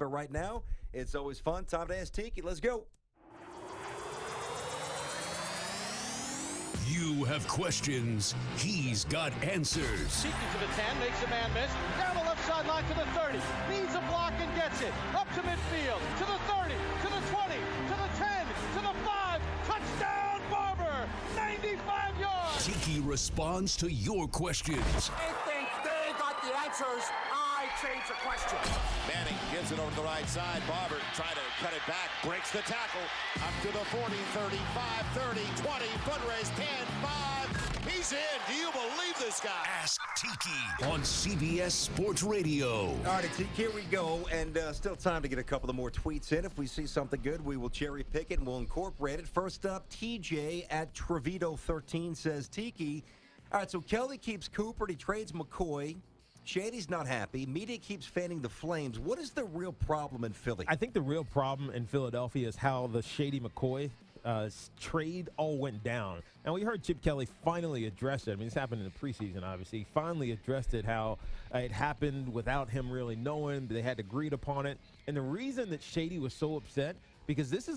But right now, it's always fun. Time to ask Tiki. Let's go. You have questions. He's got answers. Tiki to the 10, makes a man miss. Down the left sideline to the 30. Needs a block and gets it. Up to midfield. To the 30. To the 20. To the 10. To the 5. Touchdown, Barber. 95 yards. Tiki responds to your questions. They think they got the answers. I change the question. Manning gives it over to the right side. Barber trying to cut it back. Breaks the tackle. Up to the 40, 35, 30, 20. Foot race, 10, 5. He's in. Do you believe this guy? Ask Tiki on CBS Sports Radio. All right, Tiki, here we go. And still time to get a couple of more tweets in. If we see something good, we will cherry pick it and we'll incorporate it. First up, TJ at Trevito13 says, Tiki, all right, so Kelly keeps Cooper. He trades McCoy. Shady's not happy. Media keeps fanning the flames. What is the real problem in Philly? I think the real problem in Philadelphia is how the Shady McCoy trade all went down. And we heard Chip Kelly finally address it. I mean, this happened in the preseason, obviously. He finally addressed it, how it happened without him really knowing. They had agreed upon it. And the reason that Shady was so upset, because this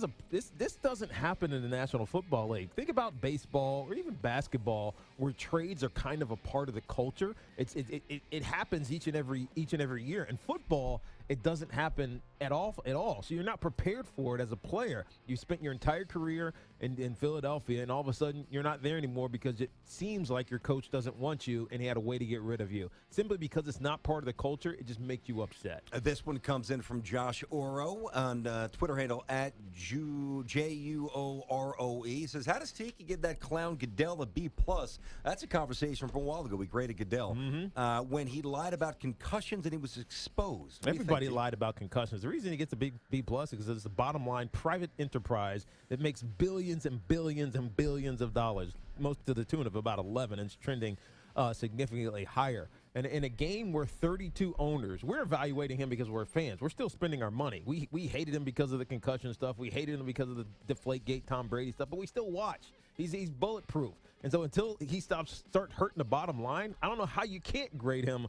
doesn't happen in the National Football League. Think about baseball or even basketball, where trades are kind of a part of the culture. It happens each and every year. In football, it doesn't happen at all. So you're not prepared for it as a player. You spent your entire career in Philadelphia, and all of a sudden you're not there anymore because it seems like your coach doesn't want you, and he had a way to get rid of you. Simply because it's not part of the culture, it just makes you upset. This one comes in from Josh Oro on Twitter handle at Juoroe. He says, how does Tiki give that clown Goodell a B+? That's a conversation from a while ago. We graded Goodell when he lied about concussions and he was exposed. Everybody lied about concussions. The reason he gets a big B+ is because it's the bottom line private enterprise that makes billions and billions and billions of dollars, most to the tune of about 11, and it's trending significantly higher. And in a game where 32 owners, we're evaluating him because we're fans. We're still spending our money. We hated him because of the concussion stuff. We hated him because of the Deflategate Tom Brady stuff, but we still watch. He's bulletproof. And so until he start hurting the bottom line, I don't know how you can't grade him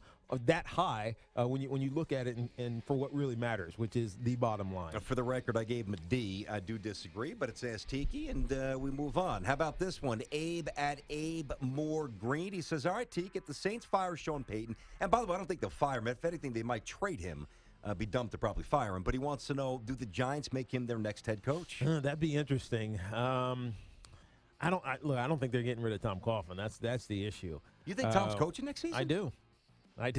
that high when you look at it and for what really matters, which is the bottom line. For the record, I gave him a D. I do disagree, but it's Ask Tiki, and we move on. How about this one? Abe at Abe Moore Green. He says, all right, Tiki, if the Saints fire Sean Payton, and by the way, I don't think they'll fire him. If anything, they might trade him. Be dumb to probably fire him. But he wants to know, do the Giants make him their next head coach? That'd be interesting. I don't think they're getting rid of Tom Coughlin. That's the issue. You think Tom's coaching next season? I do.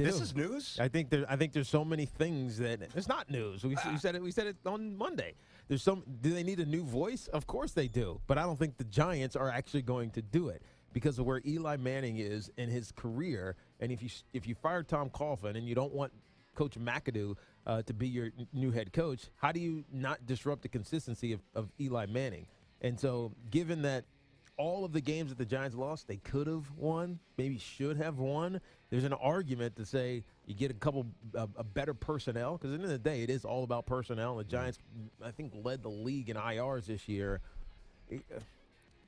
This is news. I think there's so many things that it's not news. We said it on Monday. Do they need a new voice? Of course they do. But I don't think the Giants are actually going to do it because of where Eli Manning is in his career. And if you fire Tom Coughlin and you don't want Coach McAdoo to be your new head coach, how do you not disrupt the consistency of Eli Manning? And so, given that all of the games that the Giants lost, they could have won, maybe should have won. There's an argument to say you get a couple of better personnel, because at the end of the day, it is all about personnel. The Giants, I think, led the league in IRs this year.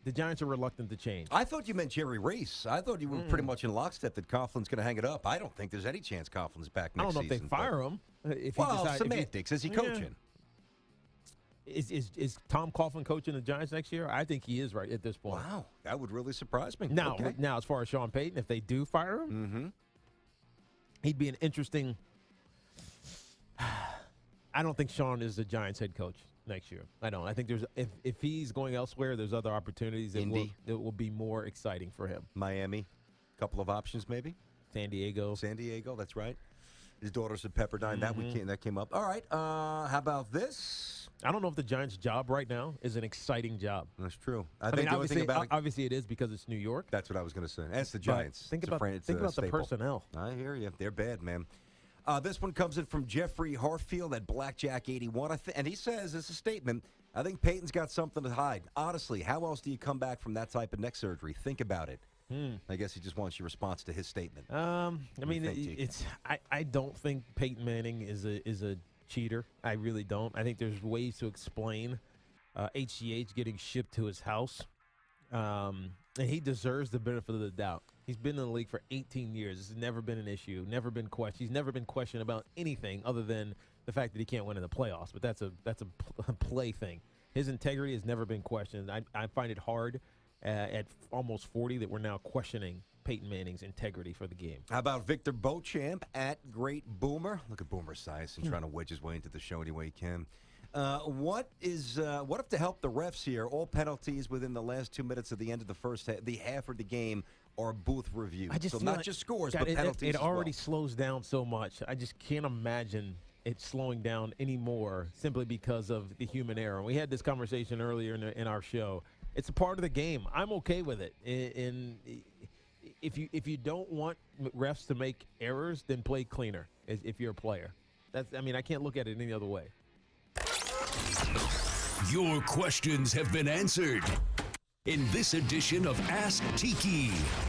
The Giants are reluctant to change. I thought you meant Jerry Reese. I thought you were pretty much in lockstep that Coughlin's going to hang it up. I don't think there's any chance Coughlin's back next season. I don't know if they fire him. Semantics. Is he coaching? Is Tom Coughlin coaching the Giants next year? I think he is right at this point. Wow, that would really surprise me. Now, as far as Sean Payton, if they do fire him, he'd be an interesting. I don't think Sean is the Giants head coach next year. I don't. I think if he's going elsewhere, there's other opportunities that will be more exciting for him. Miami, couple of options maybe. San Diego, that's right. His daughter's at Pepperdine. That came up. All right. How about this? I don't know if the Giants' job right now is an exciting job. That's true. I mean, obviously it is because it's New York. That's what I was going to say. That's the Giants. Think about the personnel. I hear you. They're bad, man. This one comes in from Jeffrey Harfield at Blackjack81. And he says, it's a statement, I think Peyton's got something to hide. Honestly, how else do you come back from that type of neck surgery? Think about it. I guess he just wants your response to his statement. I don't think Peyton Manning is a cheater. I really don't. I think there's ways to explain HGH getting shipped to his house. And he deserves the benefit of the doubt. He's been in the league for 18 years. This has never been an issue, never been questioned. He's never been questioned about anything other than the fact that he can't win in the playoffs, but that's a play thing. His integrity has never been questioned. I find it hard at almost 40 that we're now questioning Peyton Manning's integrity for the game. How about Victor Beauchamp at Great Boomer? Look at Boomer Esiason trying to wedge his way into the show any way he can. What if to help the refs here, all penalties within the last 2 minutes of the end of the first half, the half of the game, are booth reviewed? So not just scores, but penalties it as already well. slows down so much. I just can't imagine it slowing down anymore simply because of the human error. We had this conversation earlier in our show. It's a part of the game. I'm okay with it. If you don't want refs to make errors, then play cleaner if you're a player. I can't look at it any other way. Your questions have been answered in this edition of Ask Tiki.